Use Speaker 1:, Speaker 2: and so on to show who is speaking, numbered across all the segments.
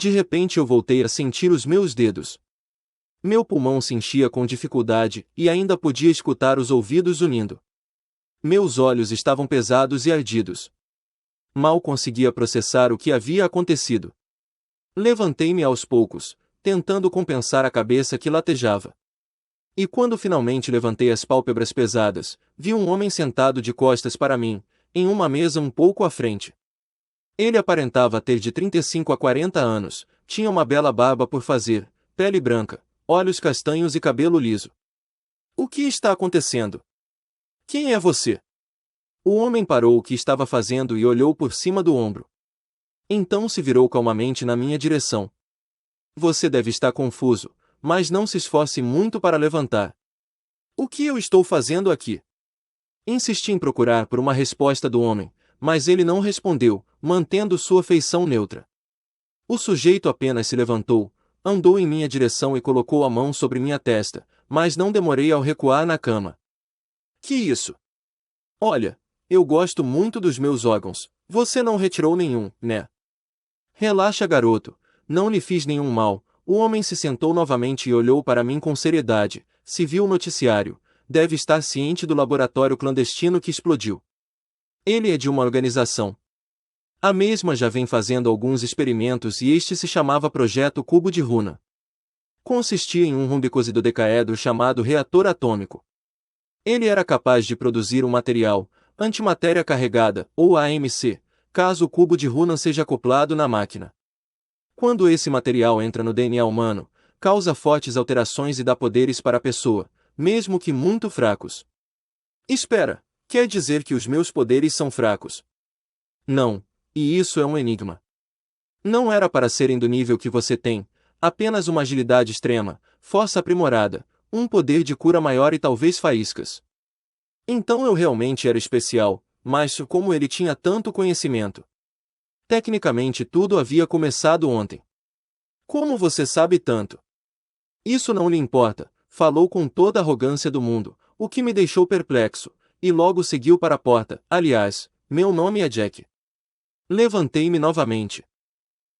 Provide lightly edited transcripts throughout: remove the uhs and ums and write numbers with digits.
Speaker 1: De repente eu voltei a sentir os meus dedos. Meu pulmão se enchia com dificuldade, e ainda podia escutar os ouvidos unindo. Meus olhos estavam pesados e ardidos. Mal conseguia processar o que havia acontecido. Levantei-me aos poucos, tentando compensar a cabeça que latejava. E quando finalmente levantei as pálpebras pesadas, vi um homem sentado de costas para mim, em uma mesa um pouco à frente. Ele aparentava ter de 35 a 40 anos, tinha uma bela barba por fazer, pele branca, olhos castanhos e cabelo liso. O que está acontecendo? Quem é você? O homem parou o que estava fazendo e olhou por cima do ombro. Então se virou calmamente na minha direção. Você deve estar confuso, mas não se esforce muito para levantar. O que eu estou fazendo aqui? Insisti em procurar por uma resposta do homem, mas ele não respondeu, mantendo sua feição neutra. O sujeito apenas se levantou, andou em minha direção e colocou a mão sobre minha testa, mas não demorei ao recuar na cama. Que isso? Olha, eu gosto muito dos meus órgãos, você não retirou nenhum, né? Relaxa, garoto, não lhe fiz nenhum mal. O homem se sentou novamente e olhou para mim com seriedade. Se viu o noticiário, deve estar ciente do laboratório clandestino que explodiu. Ele é de uma organização. A mesma já vem fazendo alguns experimentos e este se chamava Projeto Cubo de Runa. Consistia em um rubicosidodecáedro chamado reator atômico. Ele era capaz de produzir um material, antimatéria carregada, ou AMC, caso o cubo de Runa seja acoplado na máquina. Quando esse material entra no DNA humano, causa fortes alterações e dá poderes para a pessoa, mesmo que muito fracos. Espera, quer dizer que os meus poderes são fracos? Não, e isso é um enigma. Não era para serem do nível que você tem, apenas uma agilidade extrema, força aprimorada, um poder de cura maior e talvez faíscas. Então eu realmente era especial, mas como ele tinha tanto conhecimento? Tecnicamente tudo havia começado ontem. Como você sabe tanto? Isso não lhe importa, falou com toda a arrogância do mundo, o que me deixou perplexo, e logo seguiu para a porta. Aliás, meu nome é Jack. Levantei-me novamente.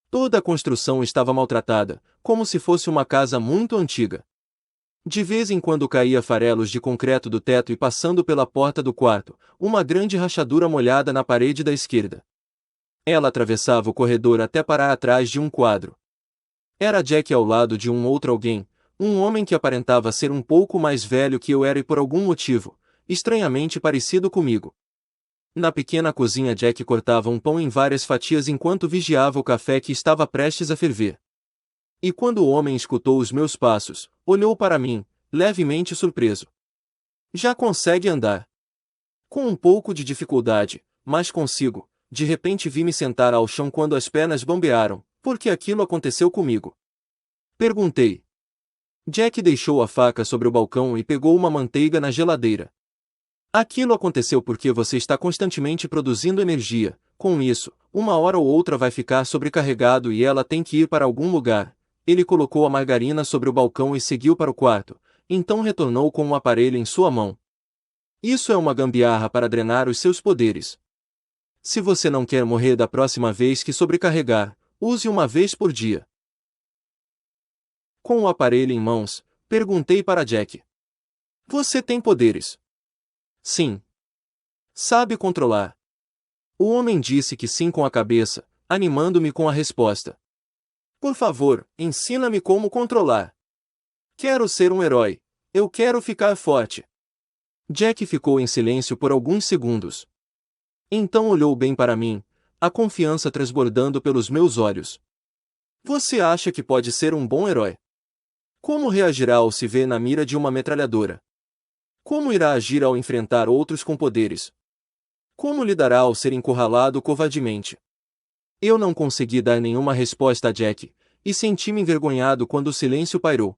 Speaker 1: Toda a construção estava maltratada, como se fosse uma casa muito antiga. De vez em quando caía farelos de concreto do teto e passando pela porta do quarto, uma grande rachadura molhada na parede da esquerda. Ela atravessava o corredor até parar atrás de um quadro. Era Jack ao lado de um outro alguém, um homem que aparentava ser um pouco mais velho que eu era e por algum motivo, estranhamente parecido comigo. Na pequena cozinha Jack cortava um pão em várias fatias enquanto vigiava o café que estava prestes a ferver. E quando o homem escutou os meus passos, olhou para mim, levemente surpreso. Já consegue andar? Com um pouco de dificuldade, mas consigo. De repente vi-me sentar ao chão quando as pernas bambearam. Por que aquilo aconteceu comigo? Perguntei. Jack deixou a faca sobre o balcão e pegou uma manteiga na geladeira. Aquilo aconteceu porque você está constantemente produzindo energia. Com isso, uma hora ou outra vai ficar sobrecarregado e ela tem que ir para algum lugar. Ele colocou a margarina sobre o balcão e seguiu para o quarto, então retornou com um aparelho em sua mão. Isso é uma gambiarra para drenar os seus poderes. Se você não quer morrer da próxima vez que sobrecarregar, use uma vez por dia. Com o aparelho em mãos, perguntei para Jack. Você tem poderes? Sim. Sabe controlar? O homem disse que sim com a cabeça, animando-me com a resposta. Por favor, ensina-me como controlar. Quero ser um herói. Eu quero ficar forte. Jack ficou em silêncio por alguns segundos. Então olhou bem para mim, a confiança transbordando pelos meus olhos. Você acha que pode ser um bom herói? Como reagirá ao se ver na mira de uma metralhadora? Como irá agir ao enfrentar outros com poderes? Como lidará ao ser encurralado covardemente? Eu não consegui dar nenhuma resposta a Jack, e senti-me envergonhado quando o silêncio pairou.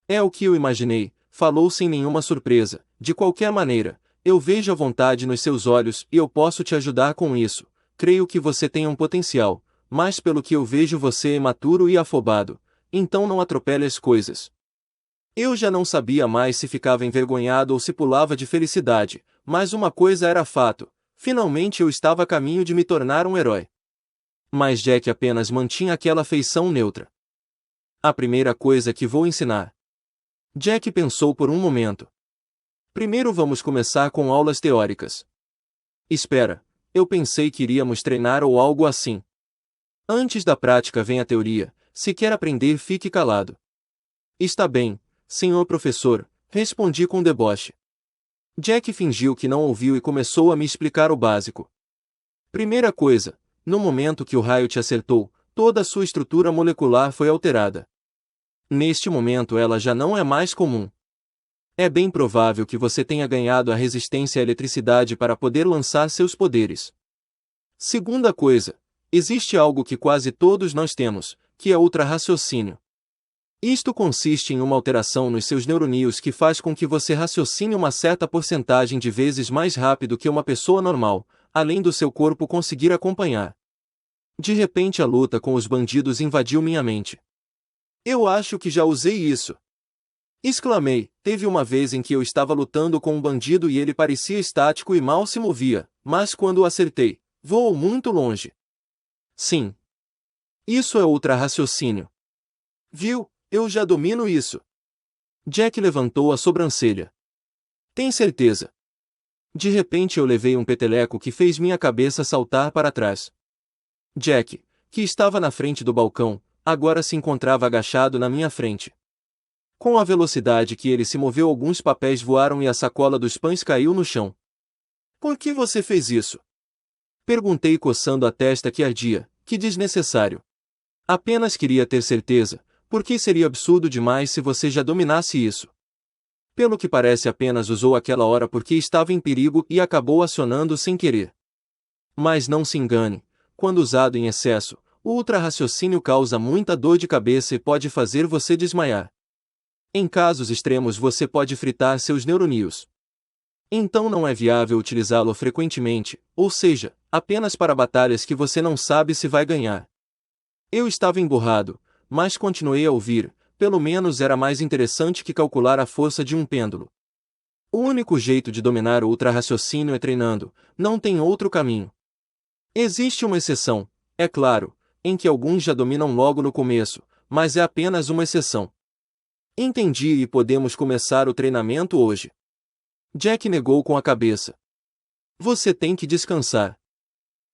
Speaker 1: É o que eu imaginei, falou sem nenhuma surpresa. De qualquer maneira, eu vejo a vontade nos seus olhos e eu posso te ajudar com isso. Creio que você tem um potencial, mas pelo que eu vejo você é imaturo e afobado, então não atropele as coisas. Eu já não sabia mais se ficava envergonhado ou se pulava de felicidade, mas uma coisa era fato, finalmente eu estava a caminho de me tornar um herói. Mas Jack apenas mantinha aquela feição neutra. A primeira coisa que vou ensinar. Jack pensou por um momento. Primeiro vamos começar com aulas teóricas. Espera, eu pensei que iríamos treinar ou algo assim. Antes da prática vem a teoria, se quer aprender fique calado. Está bem, senhor professor, respondi com deboche. Jack fingiu que não ouviu e começou a me explicar o básico. Primeira coisa, no momento que o raio te acertou, toda a sua estrutura molecular foi alterada. Neste momento ela já não é mais comum. É bem provável que você tenha ganhado a resistência à eletricidade para poder lançar seus poderes. Segunda coisa, existe algo que quase todos nós temos, que é ultra-raciocínio. Isto consiste em uma alteração nos seus neurônios que faz com que você raciocine uma certa porcentagem de vezes mais rápido que uma pessoa normal, além do seu corpo conseguir acompanhar. De repente a luta com os bandidos invadiu minha mente. Eu acho que já usei isso. Exclamei, teve uma vez em que eu estava lutando com um bandido e ele parecia estático e mal se movia, mas quando o acertei, voou muito longe. Sim. Isso é ultra-raciocínio. Viu, eu já domino isso. Jack levantou a sobrancelha. Tem certeza? De repente eu levei um peteleco que fez minha cabeça saltar para trás. Jack, que estava na frente do balcão, agora se encontrava agachado na minha frente. Com a velocidade que ele se moveu, alguns papéis voaram e a sacola dos pães caiu no chão. Por que você fez isso? Perguntei coçando a testa que ardia. Que desnecessário. Apenas queria ter certeza, porque seria absurdo demais se você já dominasse isso. Pelo que parece apenas usou aquela hora porque estava em perigo e acabou acionando sem querer. Mas não se engane, quando usado em excesso, o ultra-raciocínio causa muita dor de cabeça e pode fazer você desmaiar. Em casos extremos você pode fritar seus neurônios. Então não é viável utilizá-lo frequentemente, ou seja, apenas para batalhas que você não sabe se vai ganhar. Eu estava emburrado, mas continuei a ouvir, pelo menos era mais interessante que calcular a força de um pêndulo. O único jeito de dominar o ultra-raciocínio é treinando, não tem outro caminho. Existe uma exceção, é claro, em que alguns já dominam logo no começo, mas é apenas uma exceção. Entendi e podemos começar o treinamento hoje. Jack negou com a cabeça. Você tem que descansar.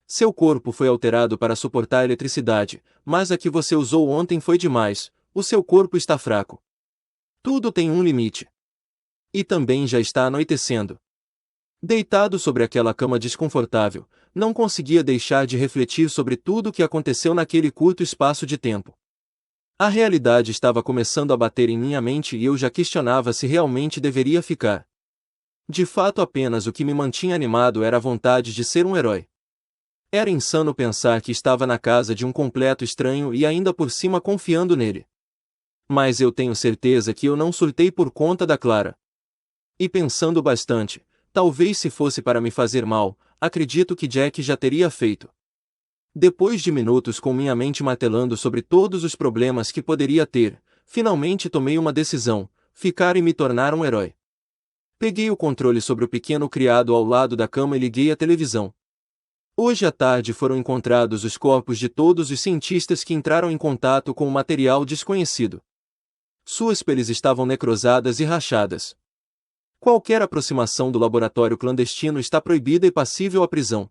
Speaker 1: Seu corpo foi alterado para suportar a eletricidade, mas a que você usou ontem foi demais, o seu corpo está fraco. Tudo tem um limite. E também já está anoitecendo. Deitado sobre aquela cama desconfortável, não conseguia deixar de refletir sobre tudo o que aconteceu naquele curto espaço de tempo. A realidade estava começando a bater em minha mente e eu já questionava se realmente deveria ficar. De fato, apenas o que me mantinha animado era a vontade de ser um herói. Era insano pensar que estava na casa de um completo estranho e ainda por cima confiando nele. Mas eu tenho certeza que eu não surtei por conta da Clara. E pensando bastante, talvez se fosse para me fazer mal, acredito que Jack já teria feito. Depois de minutos com minha mente martelando sobre todos os problemas que poderia ter, finalmente tomei uma decisão: ficar e me tornar um herói. Peguei o controle sobre o pequeno criado ao lado da cama e liguei a televisão. Hoje à tarde foram encontrados os corpos de todos os cientistas que entraram em contato com o material desconhecido. Suas peles estavam necrosadas e rachadas. Qualquer aproximação do laboratório clandestino está proibida e passível à prisão.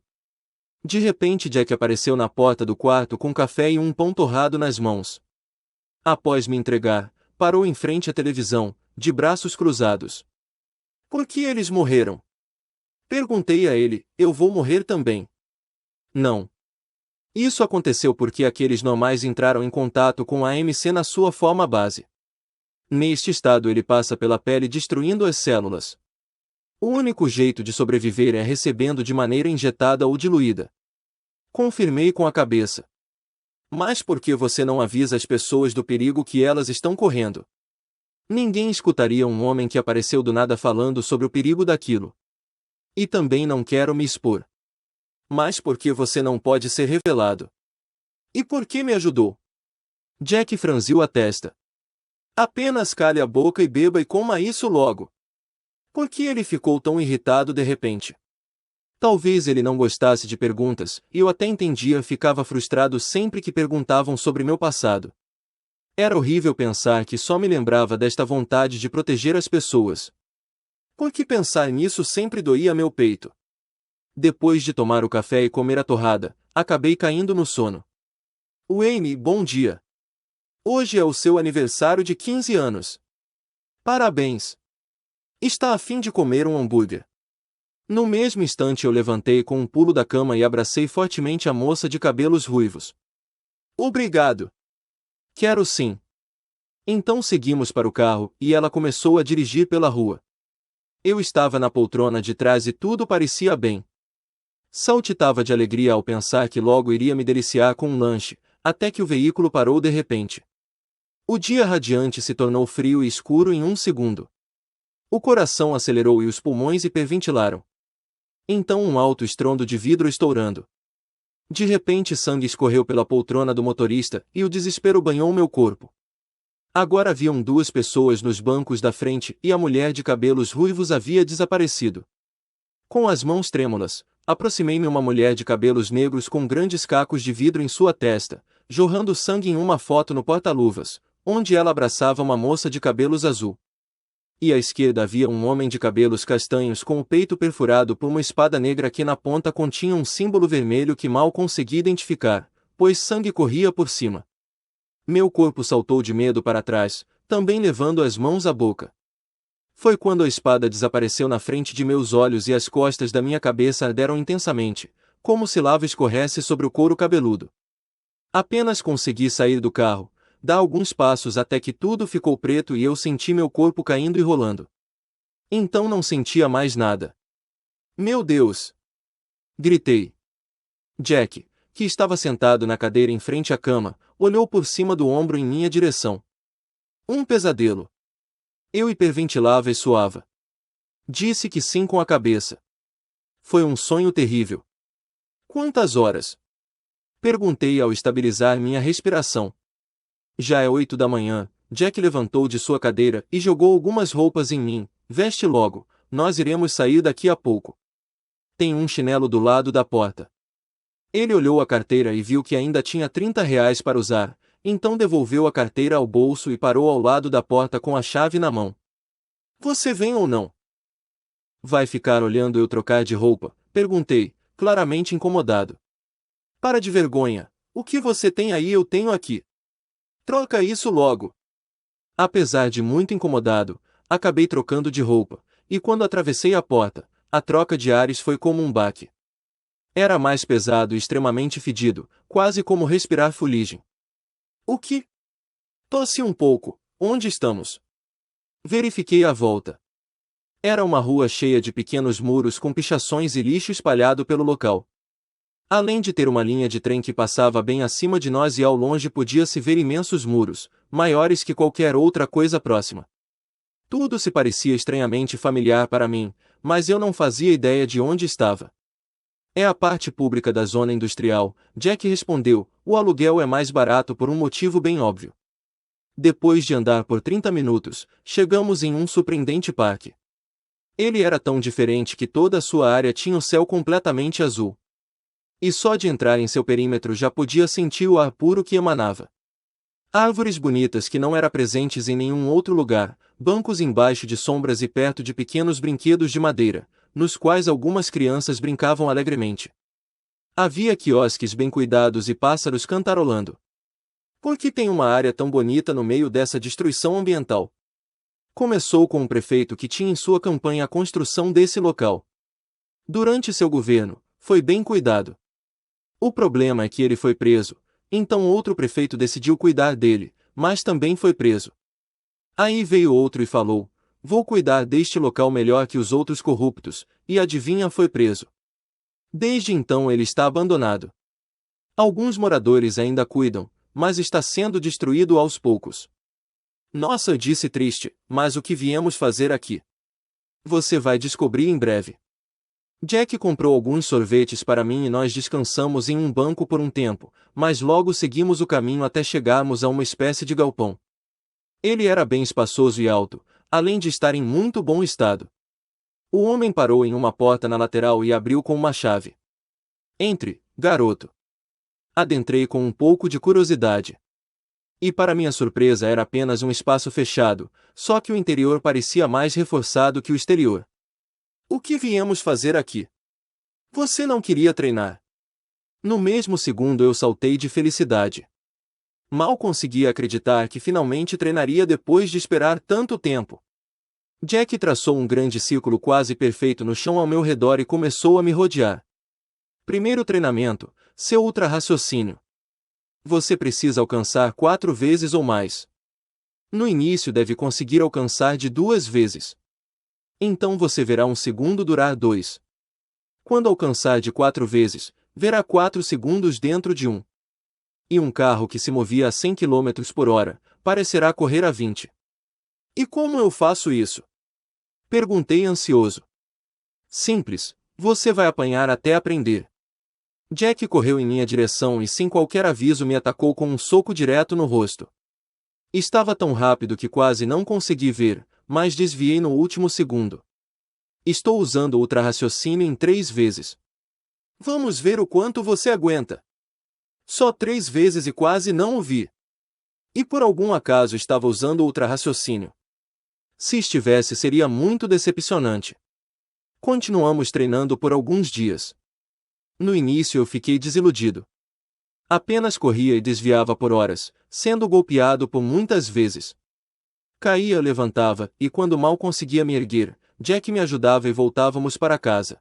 Speaker 1: De repente Jack apareceu na porta do quarto com café e um pão torrado nas mãos. Após me entregar, parou em frente à televisão, de braços cruzados. Por que eles morreram? Perguntei a ele, eu vou morrer também. Não. Isso aconteceu porque aqueles normais entraram em contato com a AMC na sua forma base. Neste estado ele passa pela pele destruindo as células. O único jeito de sobreviver é recebendo de maneira injetada ou diluída. Confirmei com a cabeça. Mas por que você não avisa as pessoas do perigo que elas estão correndo? Ninguém escutaria um homem que apareceu do nada falando sobre o perigo daquilo. E também não quero me expor. Mas por que você não pode ser revelado? E por que me ajudou? Jack franziu a testa. Apenas cale a boca e beba e coma isso logo. Por que ele ficou tão irritado de repente? Talvez ele não gostasse de perguntas, e eu até entendia, ficava frustrado sempre que perguntavam sobre meu passado. Era horrível pensar que só me lembrava desta vontade de proteger as pessoas. Porque pensar nisso sempre doía meu peito. Depois de tomar o café e comer a torrada, acabei caindo no sono. Wayne, bom dia. Hoje é o seu aniversário de 15 anos. Parabéns. Está a fim de comer um hambúrguer? No mesmo instante eu levantei com um pulo da cama e abracei fortemente a moça de cabelos ruivos. Obrigado. Quero sim. Então seguimos para o carro, e ela começou a dirigir pela rua. Eu estava na poltrona de trás e tudo parecia bem. Saltitava de alegria ao pensar que logo iria me deliciar com um lanche, até que o veículo parou de repente. O dia radiante se tornou frio e escuro em um segundo. O coração acelerou e os pulmões hiperventilaram. Então um alto estrondo de vidro estourando. De repente sangue escorreu pela poltrona do motorista, e o desespero banhou meu corpo. Agora haviam duas pessoas nos bancos da frente, e a mulher de cabelos ruivos havia desaparecido. Com as mãos trêmulas, aproximei-me uma mulher de cabelos negros com grandes cacos de vidro em sua testa, jorrando sangue em uma foto no porta-luvas, onde ela abraçava uma moça de cabelos azul. E à esquerda havia um homem de cabelos castanhos com o peito perfurado por uma espada negra que na ponta continha um símbolo vermelho que mal consegui identificar, pois sangue corria por cima. Meu corpo saltou de medo para trás, também levando as mãos à boca. Foi quando a espada desapareceu na frente de meus olhos e as costas da minha cabeça arderam intensamente, como se lava escorresse sobre o couro cabeludo. Apenas consegui sair do carro, dar alguns passos até que tudo ficou preto e eu senti meu corpo caindo e rolando. Então não sentia mais nada. Meu Deus! Gritei. Jack, que estava sentado na cadeira em frente à cama, olhou por cima do ombro em minha direção. Um pesadelo. Eu hiperventilava e suava. Disse que sim com a cabeça. Foi um sonho terrível. Quantas horas? Perguntei ao estabilizar minha respiração. Já é 8 da manhã. Jack levantou de sua cadeira e jogou algumas roupas em mim. Veste logo, nós iremos sair daqui a pouco. Tem um chinelo do lado da porta. Ele olhou a carteira e viu que ainda tinha R$ 30 para usar, então devolveu a carteira ao bolso e parou ao lado da porta com a chave na mão. Você vem ou não? Vai ficar olhando eu trocar de roupa? Perguntei, claramente incomodado. Para de vergonha, o que você tem aí eu tenho aqui. Troca isso logo. Apesar de muito incomodado, acabei trocando de roupa, e quando atravessei a porta, a troca de ares foi como um baque. Era mais pesado e extremamente fedido, quase como respirar fuligem. O que? Tossi um pouco. Onde estamos? Verifiquei a volta. Era uma rua cheia de pequenos muros com pichações e lixo espalhado pelo local. Além de ter uma linha de trem que passava bem acima de nós e ao longe podia-se ver imensos muros, maiores que qualquer outra coisa próxima. Tudo se parecia estranhamente familiar para mim, mas eu não fazia ideia de onde estava. É a parte pública da zona industrial, Jack respondeu, o aluguel é mais barato por um motivo bem óbvio. Depois de andar por 30 minutos, chegamos em um surpreendente parque. Ele era tão diferente que toda a sua área tinha o céu completamente azul. E só de entrar em seu perímetro já podia sentir o ar puro que emanava. Árvores bonitas que não eram presentes em nenhum outro lugar, bancos embaixo de sombras e perto de pequenos brinquedos de madeira, nos quais algumas crianças brincavam alegremente. Havia quiosques bem cuidados e pássaros cantarolando. Por que tem uma área tão bonita no meio dessa destruição ambiental? Começou com um prefeito que tinha em sua campanha a construção desse local. Durante seu governo, foi bem cuidado. O problema é que ele foi preso, então outro prefeito decidiu cuidar dele, mas também foi preso. Aí veio outro e falou, vou cuidar deste local melhor que os outros corruptos, e adivinha, foi preso. Desde então ele está abandonado. Alguns moradores ainda cuidam, mas está sendo destruído aos poucos. Nossa, disse triste, mas o que viemos fazer aqui? Você vai descobrir em breve. Jack comprou alguns sorvetes para mim e nós descansamos em um banco por um tempo, mas logo seguimos o caminho até chegarmos a uma espécie de galpão. Ele era bem espaçoso e alto, além de estar em muito bom estado. O homem parou em uma porta na lateral e abriu com uma chave. Entre, garoto. Adentrei com um pouco de curiosidade. E para minha surpresa era apenas um espaço fechado, só que o interior parecia mais reforçado que o exterior. O que viemos fazer aqui? Você não queria treinar? No mesmo segundo eu saltei de felicidade. Mal conseguia acreditar que finalmente treinaria depois de esperar tanto tempo. Jack traçou um grande círculo quase perfeito no chão ao meu redor e começou a me rodear. Primeiro treinamento, seu ultra-raciocínio. Você precisa alcançar 4 vezes ou mais. No início deve conseguir alcançar de 2 vezes. Então você verá um segundo durar 2. Quando alcançar de 4 vezes, verá 4 segundos dentro de 1. E um carro que se movia a 100 km por hora, parecerá correr a 20. E como eu faço isso? Perguntei ansioso. Simples, você vai apanhar até aprender. Jack correu em minha direção e sem qualquer aviso me atacou com um soco direto no rosto. Estava tão rápido que quase não consegui ver, mas desviei no último segundo. Estou usando o ultra-raciocínio em 3 vezes. Vamos ver o quanto você aguenta. Só 3 vezes e quase não o vi. E por algum acaso estava usando o ultra-raciocínio. Se estivesse seria muito decepcionante. Continuamos treinando por alguns dias. No início eu fiquei desiludido. Apenas corria e desviava por horas, sendo golpeado por muitas vezes. Caía, levantava, e quando mal conseguia me erguer, Jack me ajudava e voltávamos para casa.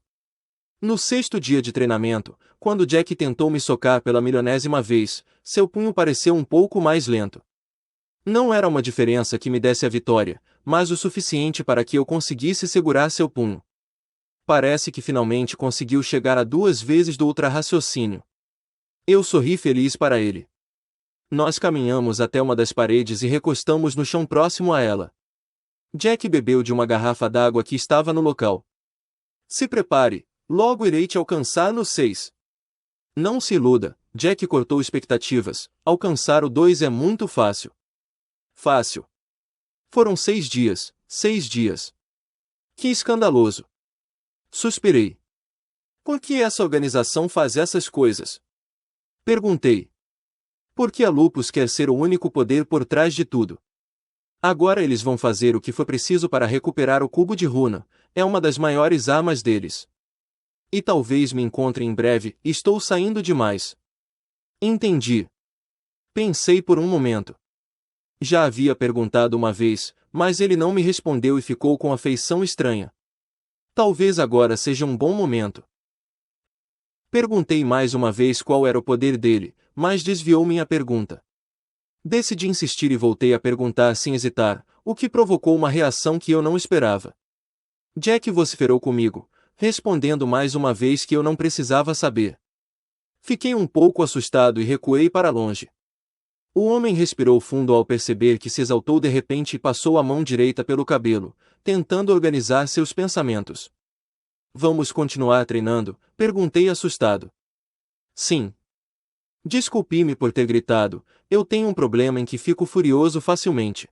Speaker 1: No 6º dia de treinamento, quando Jack tentou me socar pela milionésima vez, seu punho pareceu um pouco mais lento. Não era uma diferença que me desse a vitória, mas o suficiente para que eu conseguisse segurar seu punho. Parece que finalmente conseguiu chegar a 2 vezes do ultra-raciocínio. Eu sorri feliz para ele. Nós caminhamos até uma das paredes e recostamos no chão próximo a ela. Jack bebeu de uma garrafa d'água que estava no local. Se prepare, logo irei te alcançar no 6. Não se iluda, Jack cortou expectativas, alcançar o 2 é muito fácil. Fácil. Foram 6 dias, 6 dias. Que escandaloso. Suspirei. Por que essa organização faz essas coisas? Perguntei. Porque a Lupus quer ser o único poder por trás de tudo. Agora eles vão fazer o que for preciso para recuperar o cubo de runa, é uma das maiores armas deles. E talvez me encontre em breve, estou saindo demais. Entendi. Pensei por um momento. Já havia perguntado uma vez, mas ele não me respondeu e ficou com a feição estranha. Talvez agora seja um bom momento. Perguntei mais uma vez qual era o poder dele, mas desviou minha pergunta. Decidi insistir e voltei a perguntar sem hesitar, o que provocou uma reação que eu não esperava. Jack vociferou comigo, respondendo mais uma vez que eu não precisava saber. Fiquei um pouco assustado e recuei para longe. O homem respirou fundo ao perceber que se exaltou de repente e passou a mão direita pelo cabelo, tentando organizar seus pensamentos. Vamos continuar treinando? Perguntei assustado. Sim. Desculpe-me por ter gritado, eu tenho um problema em que fico furioso facilmente.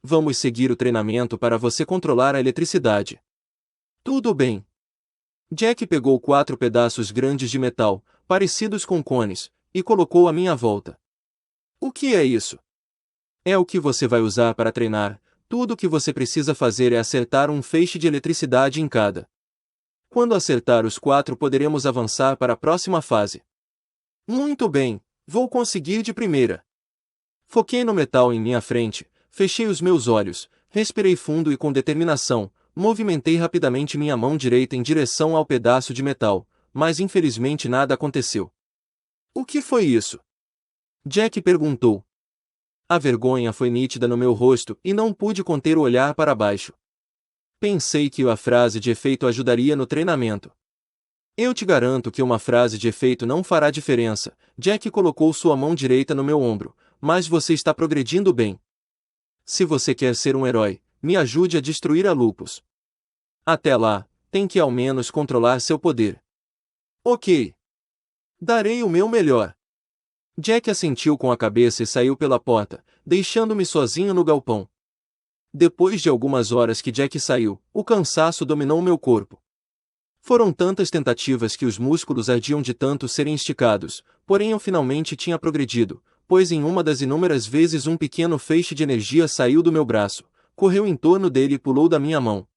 Speaker 1: Vamos seguir o treinamento para você controlar a eletricidade. Tudo bem. Jack pegou 4 pedaços grandes de metal, parecidos com cones, e colocou à minha volta. O que é isso? É o que você vai usar para treinar, tudo o que você precisa fazer é acertar um feixe de eletricidade em cada. Quando acertar os 4 poderemos avançar para a próxima fase. Muito bem, vou conseguir de primeira. Foquei no metal em minha frente, fechei os meus olhos, respirei fundo e com determinação, movimentei rapidamente minha mão direita em direção ao pedaço de metal, mas infelizmente nada aconteceu. O que foi isso? Jack perguntou. A vergonha foi nítida no meu rosto e não pude conter o olhar para baixo. Pensei que a frase de efeito ajudaria no treinamento. Eu te garanto que uma frase de efeito não fará diferença. Jack colocou sua mão direita no meu ombro, mas você está progredindo bem. Se você quer ser um herói, me ajude a destruir a Lupus. Até lá, tem que ao menos controlar seu poder. Ok. Darei o meu melhor. Jack assentiu com a cabeça e saiu pela porta, deixando-me sozinho no galpão. Depois de algumas horas que Jack saiu, o cansaço dominou meu corpo. Foram tantas tentativas que os músculos ardiam de tanto serem esticados, porém eu finalmente tinha progredido, pois em uma das inúmeras vezes um pequeno feixe de energia saiu do meu braço, correu em torno dele e pulou da minha mão.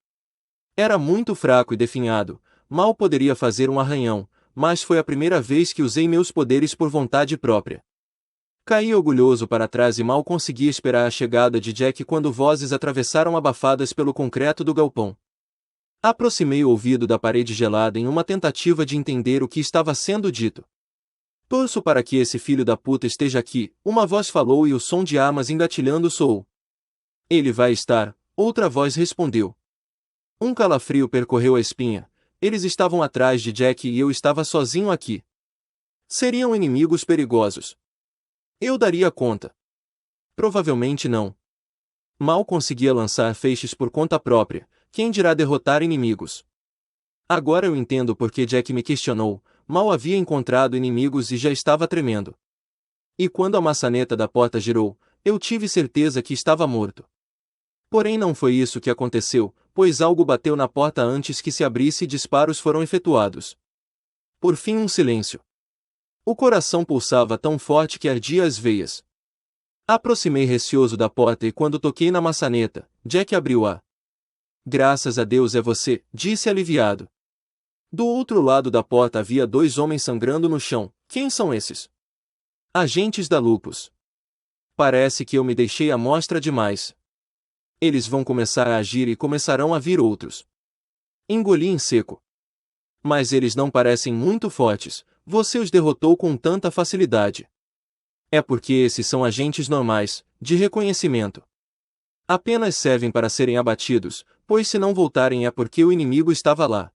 Speaker 1: Era muito fraco e definhado, mal poderia fazer um arranhão, mas foi a primeira vez que usei meus poderes por vontade própria. Caí orgulhoso para trás e mal consegui esperar a chegada de Jack quando vozes atravessaram abafadas pelo concreto do galpão. Aproximei o ouvido da parede gelada em uma tentativa de entender o que estava sendo dito. Torço para que esse filho da puta esteja aqui, uma voz falou e o som de armas engatilhando soou. Ele vai estar, outra voz respondeu. Um calafrio percorreu a espinha. Eles estavam atrás de Jack e eu estava sozinho aqui. Seriam inimigos perigosos. Eu daria conta. Provavelmente não. Mal conseguia lançar feixes por conta própria, quem dirá derrotar inimigos. Agora eu entendo por que Jack me questionou, mal havia encontrado inimigos e já estava tremendo. E quando a maçaneta da porta girou, eu tive certeza que estava morto. Porém não foi isso que aconteceu, pois algo bateu na porta antes que se abrisse e disparos foram efetuados. Por fim um silêncio. O coração pulsava tão forte que ardia as veias. Aproximei receoso da porta e quando toquei na maçaneta, Jack abriu-a. Graças a Deus é você, disse aliviado. Do outro lado da porta havia dois homens sangrando no chão. Quem são esses? Agentes da Lupus. Parece que eu me deixei à mostra demais. Eles vão começar a agir e começarão a vir outros. Engoli em seco. Mas eles não parecem muito fortes, você os derrotou com tanta facilidade. É porque esses são agentes normais, de reconhecimento. Apenas servem para serem abatidos, pois se não voltarem é porque o inimigo estava lá.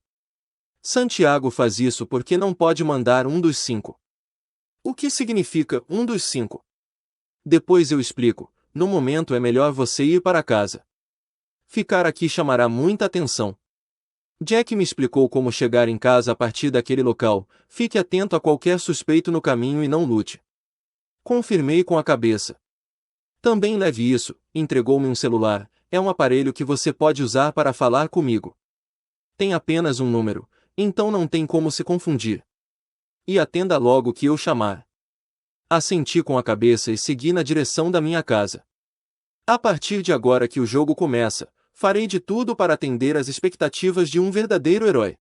Speaker 1: Santiago faz isso porque não pode mandar um dos 5. O que significa um dos 5? Depois eu explico, no momento é melhor você ir para casa. Ficar aqui chamará muita atenção. Jack me explicou como chegar em casa a partir daquele local, fique atento a qualquer suspeito no caminho e não lute. Confirmei com a cabeça. Também leve isso, entregou-me um celular, é um aparelho que você pode usar para falar comigo. Tem apenas um número, então não tem como se confundir. E atenda logo que eu chamar. Assenti com a cabeça e segui na direção da minha casa. A partir de agora que o jogo começa, farei de tudo para atender às expectativas de um verdadeiro herói.